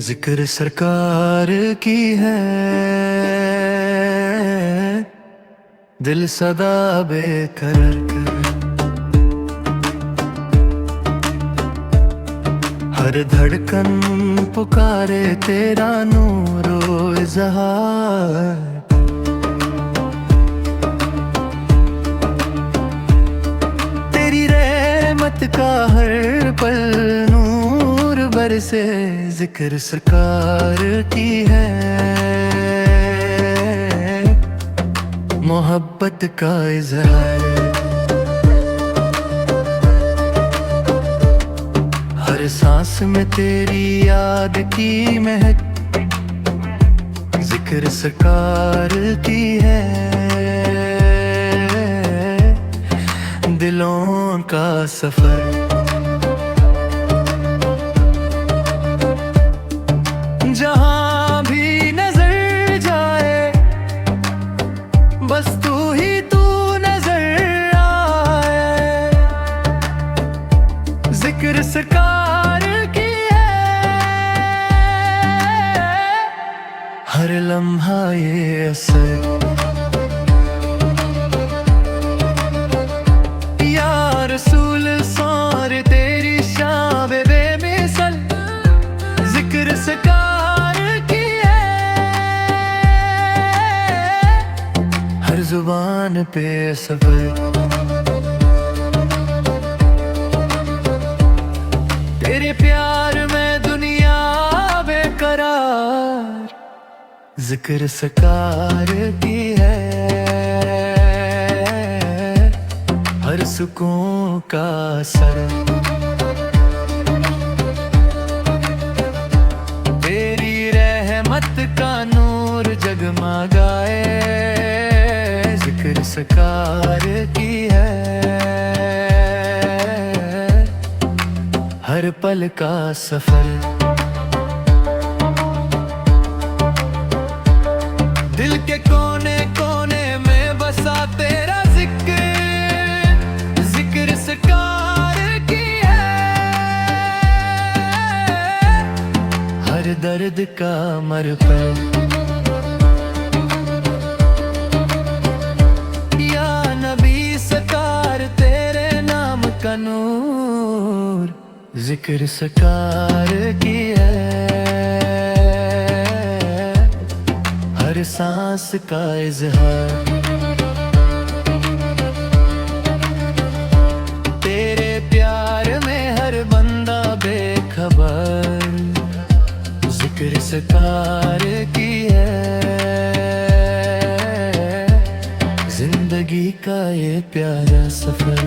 जिक्र सरकार की है, दिल सदा बेकरार कर। हर धड़कन पुकारे तेरा नूरो इज़हार। तेरी रहमत का हर पल नूर बरसे, जिक्र सरकार की है, मोहब्बत का इज़हार। हर सांस में तेरी याद की महक, जिक्र सरकार की है, दिलों का सफर। जहां भी नजर जाए बस तू ही तू नजर आए, जिक्र सरकार की है, हर लम्हा ये असर। या रसूल सारे तेरी शान बेमिसल, जिक्र सरकार की है, हर जुबान पे सफर। तेरे प्यार में दुनिया बेकरार, जिक्र सरकार की है, हर सुकून का सर। तेरी रहमत का नूर जगमगाए, जिक्र सरकार की है, हर पल का सफर। दिल के कोने कोने में बसा तेरा जिक्र, जिक्र सरकार की है, हर दर्द का मरहम। या नबी सरकार तेरे नाम का नूर, जिक्र सरकार की है, हर सांस का इज़हार। तेरे प्यार में हर बंदा बेखबर, जिक्र सरकार की है, जिंदगी का ये प्यारा सफर।